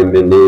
MNA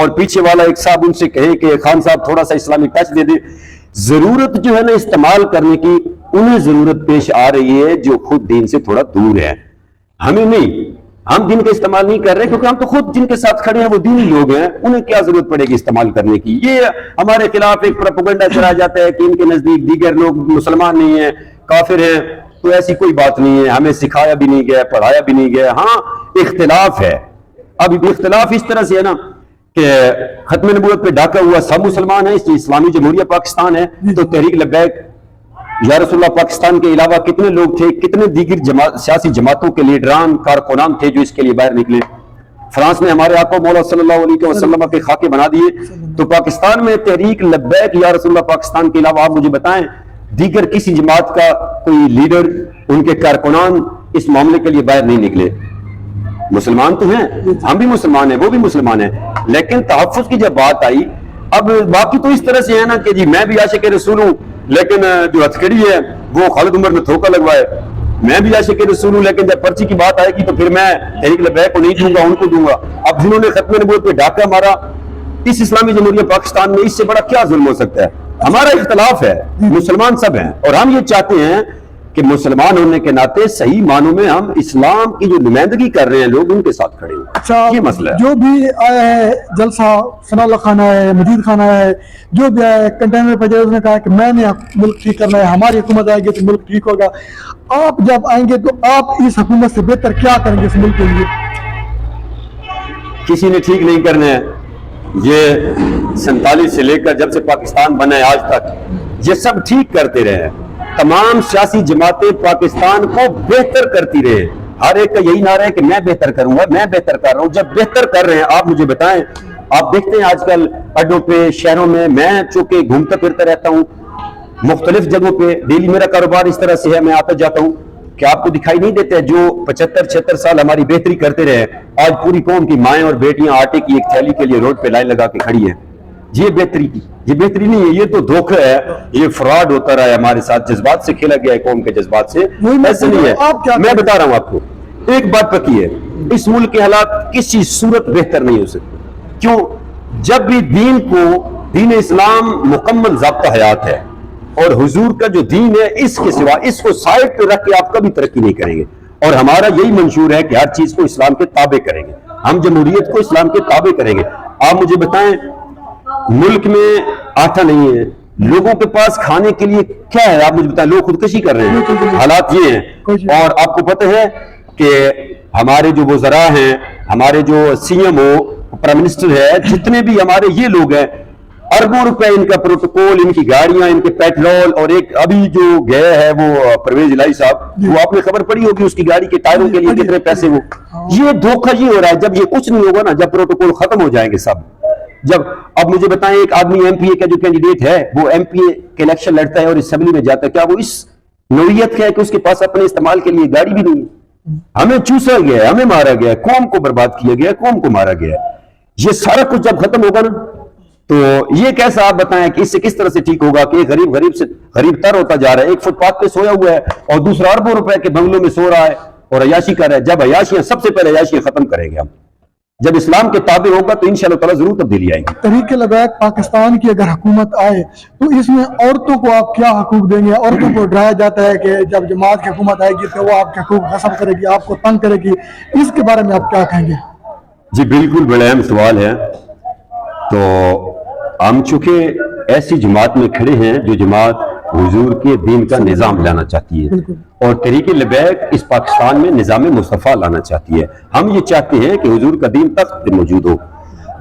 اور پیچھے والا ایک صاحب ان سے کہے کہ خان صاحب تھوڑا سا اسلامی ٹچ دے دے. ضرورت جو ہے نا استعمال کرنے کی انہیں ضرورت پیش آ رہی ہے جو خود دین سے تھوڑا دور ہے. ہمیں نہیں, ہم دین کا استعمال نہیں کر رہے کیونکہ ہم تو خود جن کے ساتھ کھڑے ہیں وہ دینی لوگ ہیں, انہیں کیا ضرورت پڑے گی استعمال کرنے کی. یہ ہمارے خلاف ایک پروپیگنڈا چلایا جاتا ہے کہ ان کے نزدیک دیگر لوگ مسلمان نہیں ہیں, کافر ہیں. تو ایسی کوئی بات نہیں ہے, ہمیں سکھایا بھی نہیں گیا, پڑھایا بھی نہیں گیا. ہاں اختلاف ہے, اب اختلاف اس طرح سے ہے نا کہ ختم نبوت پہ ڈاکہ ہوا سب مسلمان ہیں, اس لیے اسلامی جمہوریہ پاکستان ہے. تو تحریک لبیک یا رسول اللہ پاکستان کے علاوہ کتنے لوگ تھے, کتنے دیگر سیاسی جماعتوں کے لیڈران کارکنان تھے جو اس کے لیے باہر نکلے. فرانس نے ہمارے آقا مولا صلی اللہ علیہ وسلم کے خاکے بنا دیے. تو پاکستان میں تحریک لبیک یا رسول اللہ پاکستان کے علاوہ آپ مجھے بتائیں دیگر کسی جماعت کا کوئی لیڈر, ان کے کارکنان اس معاملے کے لیے باہر نہیں نکلے. مسلمان تو ہیں, ہم بھی مسلمان ہیں, وہ بھی مسلمان ہیں, لیکن تحفظ کی جب بات آئی, اب باقی تو اس طرح سے ہے نا کہ جی میں بھی عاشق رسول ہوں لیکن جو ہتھکڑی ہے وہ خالد عمر نے دھوکہ لگوائے. میں بھی عاشق رسول ہوں لیکن جب پرچی کی بات آئے گی تو پھر میں تحریک لبیک کو نہیں دوں گا, ان کو دوں گا. اب جنہوں نے ختم نبوت پہ ڈاکہ مارا اس اسلامی جمہوریہ پاکستان میں, اس سے بڑا کیا ظلم ہو سکتا ہے. ہمارا اختلاف ہے, مسلمان سب ہیں, اور ہم یہ چاہتے ہیں کہ مسلمان ہونے کے ناطے صحیح معنوں میں ہم اسلام کی جو نمائندگی کر رہے ہیں لوگ ان کے ساتھ کھڑے ہوں. اچھا, یہ مسئلہ ہے. جو بھی آیا ہے جلسہ, ثناء اللہ خان آیا ہے, مجید خان آیا ہے, جو بھی آیا ہے کنٹینر پہ اس نے کہا کہ میں نے ملک ٹھیک کرنا ہے, ہماری حکومت آئے گی تو ملک ٹھیک ہوگا. آپ جب آئیں گے تو آپ اس حکومت سے بہتر کیا کریں گے اس ملک کے لیے؟ کسی نے ٹھیک نہیں کرنا ہے. یہ 47 سے لے کر جب سے پاکستان بنا ہے آج تک یہ سب ٹھیک کرتے رہے ہیں. تمام سیاسی جماعتیں پاکستان کو بہتر کرتی رہے. ہر ایک کا یہی نعرہ ہے کہ میں بہتر کروں گا, میں بہتر کر رہا ہوں. جب بہتر کر رہے ہیں آپ مجھے بتائیں, آپ دیکھتے ہیں آج کل اڈوں پہ, شہروں میں چونکہ گھومتا پھرتا رہتا ہوں مختلف جگہوں پہ, ڈیلی میرا کاروبار اس طرح سے ہے, میں آتا جاتا ہوں, کہ آپ کو دکھائی نہیں دیتے جو 75-76 سال ہماری بہتری کرتے رہے, آج پوری قوم کی مائیں اور بیٹیاں آٹے کی ایک تھیلی کے لیے روڈ پہ لائن لگا کے کھڑی ہیں. یہ بہتری کی, یہ بہتری نہیں ہے, یہ تو دھوکہ ہے, یہ فراڈ ہوتا رہا ہے ہمارے ساتھ, جذبات سے کھیلا گیا ہے قوم کے جذبات سے. ایسا نہیں ہے. میں بتا رہا ہوں آپ کو ایک بات پکی ہے, اس ملک کے حالات کسی صورت بہتر نہیں ہو سکتے. کیوں؟ جب بھی دین اسلام مکمل ضابطہ حیات ہے, اور حضور کا جو دین ہے اس کے سوا اس کو سائڈ پہ رکھ کے آپ کبھی ترقی نہیں کریں گے. اور ہمارا یہی منشور ہے کہ ہر چیز کو اسلام کے تابع کریں گے, ہم جمہوریت کو اسلام کے تابع کریں گے. آپ مجھے بتائیں ملک میں آٹا نہیں ہے, لوگوں کے پاس کھانے کے لیے کیا ہے, آپ مجھے بتائیں, لوگ خودکشی کر رہے ہیں, حالات یہ ہیں. اور آپ کو پتہ ہے کہ ہمارے جو وزراء ہیں, ہمارے جو CMO, پرائم منسٹر ہے, جتنے بھی ہمارے یہ لوگ ہیں, اربوں روپے ان کا پروٹوکول, ان کی گاڑیاں, ان کے پیٹرول. اور ایک ابھی جو گئے ہے وہ پرویز الہی صاحب, وہ آپ نے خبر پڑی ہوگی اس کی گاڑی کے ٹائروں کے لیے کتنے پیسے. وہ یہ دھوکہ یہ ہو رہا ہے. جب یہ کچھ نہیں ہوگا نا, جب پروٹوکول ختم ہو جائیں گے سب, جب اب مجھے بتائیں ایک آدمی MPA کا جو کینڈیڈیٹ ہے وہ MPA کے الیکشن لڑتا ہے اور اسمبلی میں جاتا ہے, کیا وہ اس نوعیت کا ہے کہ اس کے پاس اپنے استعمال کے لیے گاڑی بھی نہیں ہے؟ ہمیں چوسا گیا ہے, ہمیں مارا گیا ہے, قوم کو برباد کیا گیا ہے, قوم کو مارا گیا ہے. یہ سارا کچھ جب ختم ہوگا نا تو یہ کیسا, آپ بتائیں کہ اس سے کس طرح سے ٹھیک ہوگا کہ ایک غریب سے غریب تر ہوتا جا رہا ہے, ایک فٹ پاتھ پہ سویا ہوا ہے, اور دوسرا اربوں روپے کے بنگلوں میں سو رہا ہے اور عیاشی کر رہا ہے. جب عیاشیاں, سب سے پہلے عیاشیاں ختم کریں گے ہم, جب اسلام کے تابع ہوگا تو انشاءاللہ تعالیٰ ضرور تبدیلی آئے گی. تحریک لبیک پاکستان کی اگر حکومت آئے تو اس میں عورتوں کو آپ کیا حقوق دیں گے؟ عورتوں کو ڈرایا جاتا ہے کہ جب جماعت کی حکومت آئے گی تو وہ آپ کے حقوق غصب کرے گی, آپ کو تنگ کرے گی. اس کے بارے میں آپ کیا کہیں گے؟ جی بالکل بڑا اہم سوال ہے. تو ہم چونکہ ایسی جماعت میں کھڑے ہیں جو جماعت حضور کے دین کا نظام لانا چاہتی ہے, اور تحریک لبیک اس پاکستان میں نظام مصطفیٰ لانا چاہتی ہے. ہم یہ چاہتے ہیں کہ حضور کا دین تخت پہ موجود ہو.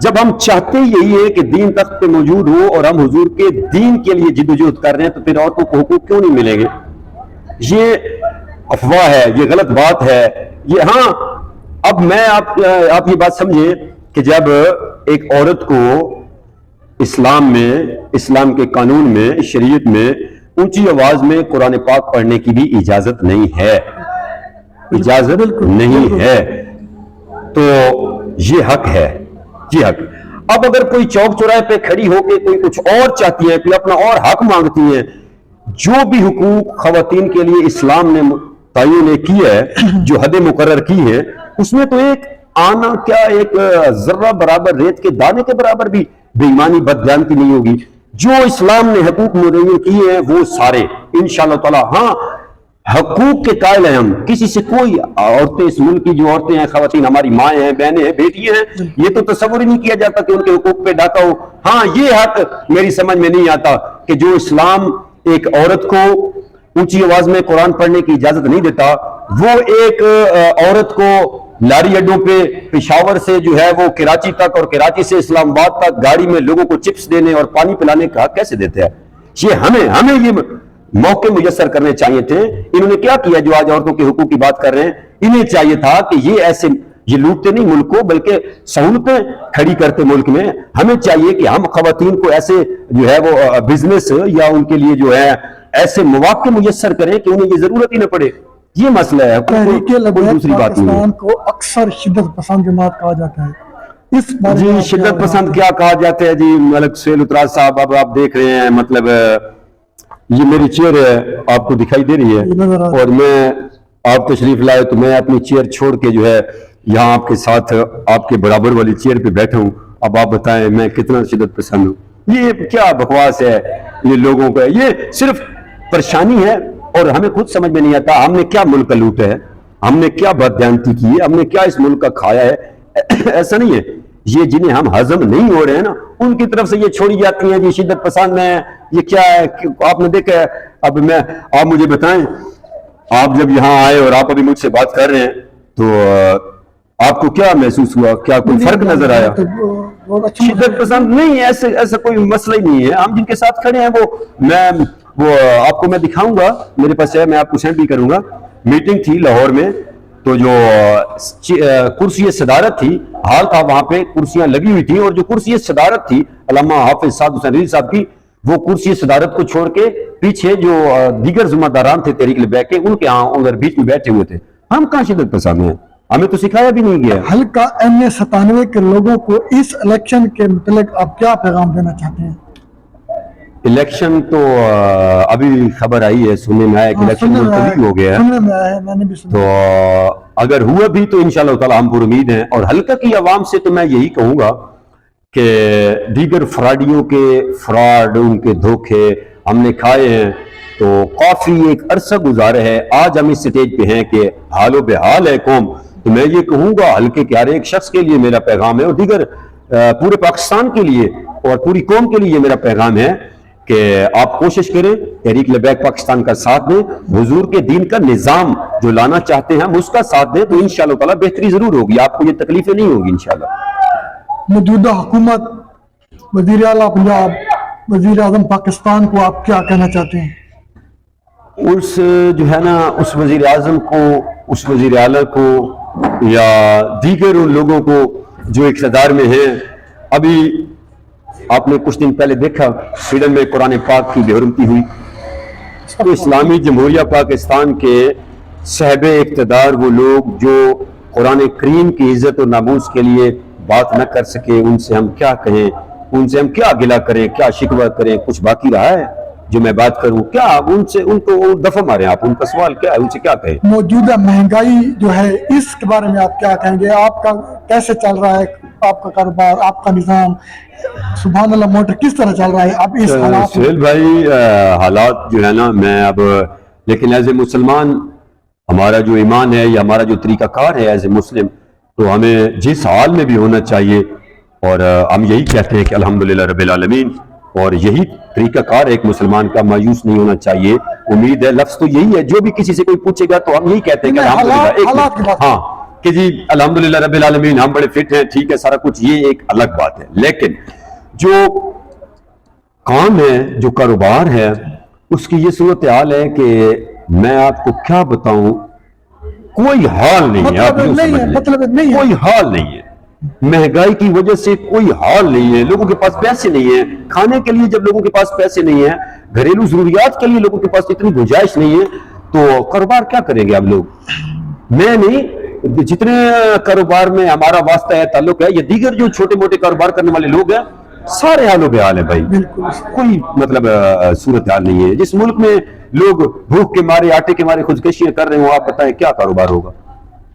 جب ہم چاہتے یہی ہے کہ دین تخت پہ موجود ہو اور ہم حضور کے دین کے لیے جدوجہد کر رہے ہیں, تو پھر عورتوں کو حقوق کیوں نہیں ملیں گے؟ یہ افواہ ہے, یہ غلط بات ہے. یہ ہاں, اب میں آپ یہ بات سمجھیں کہ جب ایک عورت کو اسلام میں, اسلام کے قانون میں, شریعت میں اونچی آواز میں قرآن پاک پڑھنے کی بھی اجازت نہیں ہے, اجازت نہیں ہے, تو یہ حق ہے, یہ حق. اب اگر کوئی چوک چوراہے پہ کھڑی ہو کے کوئی کچھ اور چاہتی ہے, کوئی اپنا اور حق مانگتی ہیں, جو بھی حقوق خواتین کے لیے اسلام نے تعین کی ہے, جو حد مقرر کی ہے, اس میں تو ایک آنا کیا ایک ذرہ برابر ریت کے دانے کے برابر بھی بے ایمانی بددیانتی نہیں ہوگی. جو اسلام نے حقوق متعین کیے ہیں وہ سارے انشاءاللہ تعالی. ہاں حقوق کے قائل ہیں ہم, کسی سے کوئی عورتیں, اس ملک کی جو عورتیں ہیں, خواتین ہماری مائیں ہیں, بہنیں ہیں, بیٹیاں ہیں, یہ تو تصور ہی نہیں کیا جاتا کہ ان کے حقوق پہ ڈاکہ ہو. ہاں یہ حق میری سمجھ میں نہیں آتا کہ جو اسلام ایک عورت کو اونچی آواز میں قرآن پڑھنے کی اجازت نہیں دیتا, وہ ایک عورت کو لاری اڈوں پہ پشاور سے جو ہے وہ کراچی تک اور کراچی سے اسلام آباد تک گاڑی میں لوگوں کو چپس دینے اور پانی پلانے کا حق کیسے دیتے ہیں؟ یہ ہمیں یہ موقع میسر کرنے چاہیے تھے. انہوں نے کیا کیا جو آج عورتوں کے حقوق کی بات کر رہے ہیں؟ انہیں چاہیے تھا کہ یہ لوٹتے نہیں ملک کو بلکہ سہولتیں کھڑی کرتے ملک میں. ہمیں چاہیے کہ ہم خواتین کو ایسے جو ہے وہ بزنس یا ان کے لیے جو ہے ایسے مواقع میسر کریں کہ انہیں یہ ضرورت ہی نہ پڑے. یہ مسئلہ ہے, تحریک کوئی لبیک دوسری بات نہیں ہے. پاکستان کو اکثر شدت پسند جماعت کہا جاتا ہے, اس بارے جی میں شدت پسند کیا کہا جاتا ہے جی ملک سہیل اتراج صاحب؟ اب آپ دیکھ رہے ہیں, مطلب یہ میری چیئر ہے, آپ کو دکھائی دے رہی ہے, اور میں آپ تشریف لائے تو میں اپنی چیئر چھوڑ کے جو ہے یہاں آپ کے ساتھ آپ کے برابر والی چیئر پہ بیٹھا ہوں. اب آپ بتائیں میں کتنا شدت پسند ہوں؟ یہ کیا بکواس ہے یہ لوگوں کا؟ یہ صرف پریشانی ہے اور ہمیں خود سمجھ میں نہیں آتا ہم نے کیا ملک کا لوٹا ہے, ہم نے کیا بددیانتی کی ہے, ہم نے کیا اس ملک کا کھایا ہے. ایسا نہیں ہے, یہ جنہیں ہم ہضم نہیں ہو رہے ہیں نا ان کی طرف سے یہ چھوڑی جاتی ہیں جی شدت پسند ہے, یہ کیا ہے. آپ نے دیکھا ہے, اب آپ مجھے بتائیں, آپ جب یہاں آئے اور آپ ابھی مجھ سے بات کر رہے ہیں تو آپ کو کیا محسوس ہوا؟ کیا کوئی فرق نظر آیا؟ شدت پسند نہیں, ایسا کوئی مسئلہ ہی نہیں ہے. ہم جن کے ساتھ کھڑے ہیں وہ آپ کو میں دکھاؤں گا, میرے پاس ہے, میں آپ کو سینڈ بھی کروں گا. میٹنگ تھی لاہور میں تو جو کرسی صدارت تھی, حال تھا وہاں پہ کرسیاں لگی ہوئی تھی, اور جو کرسی صدارت تھی علامہ حافظ سعد حسین رضوی صاحب کی, وہ کرسی صدارت کو چھوڑ کے پیچھے جو دیگر ذمہ داران تھے تحریک لبیک کے, ان کے ہاں ادھر بیچ میں بیٹھے ہوئے تھے. ہم کہاں شدت پسند ہیں؟ ہمیں تو سکھایا بھی نہیں گیا. حلقہ M97 کے لوگوں کو اس الیکشن کے متعلق آپ کیا پیغام دینا چاہتے ہیں؟ الیکشن تو ابھی خبر آئی ہے, سننے میں آیا کہ الیکشن ملتوی ہو گیا ہے. سننے میں آیا ہے, میں نے بھی سنا. تو اگر ہوا بھی تو انشاءاللہ تعالی ہم پر امید ہیں. اور حلقہ کی عوام سے تو میں یہی کہوں گا کہ دیگر فراڈیوں کے فراڈ, ان کے دھوکے ہم نے کھائے ہیں, تو کافی ایک عرصہ گزارا ہے. آج ہم اس سٹیج پہ ہیں کہ حال و بحال ہے قوم. تو میں یہ کہوں گا حلقے کے ہر ایک شخص کے لیے میرا پیغام ہے, اور دیگر پورے پاکستان کے لیے اور پوری قوم کے لیے یہ میرا پیغام ہے کہ آپ کوشش کریں, تحریک لبیک پاکستان کا ساتھ دیں, حضور کے دین کا نظام جو لانا چاہتے ہیں ہم اس کا ساتھ دیں, تو انشاءاللہ تعالی بہتری ضرور ہوگی, آپ کو یہ تکلیفیں نہیں ہوگی انشاءاللہ. موجودہ حکومت, وزیر اعلیٰ پنجاب, وزیر اعظم پاکستان کو آپ کیا کہنا چاہتے ہیں؟ اس جو ہے نا اس وزیر اعظم کو, اس وزیر اعلیٰ کو یا دیگر ان لوگوں کو جو اقتدار میں ہیں, ابھی آپ نے کچھ دن پہلے دیکھا سویڈن میں قرآن پاک کی بے حرمتی ہوئی. تو اسلامی جمہوریہ پاکستان کے صاحب اقتدار وہ لوگ جو قرآن کریم کی عزت و ناموس کے لیے بات نہ کر سکے, ان سے ہم کیا کہیں, ان سے ہم کیا گلہ کریں, کیا شکوہ کریں؟ کچھ باقی رہا ہے جو میں بات کروں؟ کیا ان کو دفع ماریں آپ؟ ان کا سوال کیا ہے, ان سے کیا کہیں؟ موجودہ مہنگائی جو ہے اس کے بارے میں آپ کیا کہیں گے؟ آپ کا کیسے چل رہا ہے آپ کا کاروبار, آپ کا نظام؟ سبحان اللہ موٹر کس طرح چل رہا ہے اب اس حالات؟ سہیل بھائی حالات جو ہے نا, میں اب لیکن ایز اے مسلمان ہمارا جو ایمان ہے یا ہمارا جو طریقہ کار ہے ایز اے مسلم, تو ہمیں جس حال میں بھی ہونا چاہیے, اور ہم یہی کہتے ہیں کہ الحمدللہ رب العالمین, اور یہی طریقہ کار ایک مسلمان کا, مایوس نہیں ہونا چاہیے. امید ہے, لفظ تو یہی ہے, جو بھی کسی سے کوئی پوچھے گا تو ہم یہی کہتے ہیں کہ الحمدللہ. ہاں کہ جی الحمدللہ رب العالمین, ہم بڑے فٹ ہیں, ٹھیک ہے سارا کچھ, یہ ایک الگ بات ہے. لیکن جو کام ہے, جو کاروبار ہے, اس کی یہ صورتحال ہے کہ میں آپ کو کیا بتاؤں, کوئی حال نہیں ہے. کوئی حال نہیں ہے, مہنگائی کی وجہ سے کوئی حال نہیں ہے. لوگوں کے پاس پیسے نہیں ہیں کھانے کے لیے. جب لوگوں کے پاس پیسے نہیں ہیں, گھریلو ضروریات کے لیے لوگوں کے پاس اتنی گنجائش نہیں ہے, تو کاروبار کیا کریں گے آپ لوگ؟ میں نہیں, جتنے کاروبار میں ہمارا واسطہ ہے, تعلق ہے, یا دیگر جو چھوٹے موٹے کاروبار کرنے والے لوگ ہیں, سارے حال و بحال ہے بھائی. کوئی مطلب صورتحال نہیں ہے. جس ملک میں لوگ بھوک کے مارے, آٹے کے مارے خودکشیاں کر رہے ہوں, آپ بتائیں کیا کاروبار ہوگا؟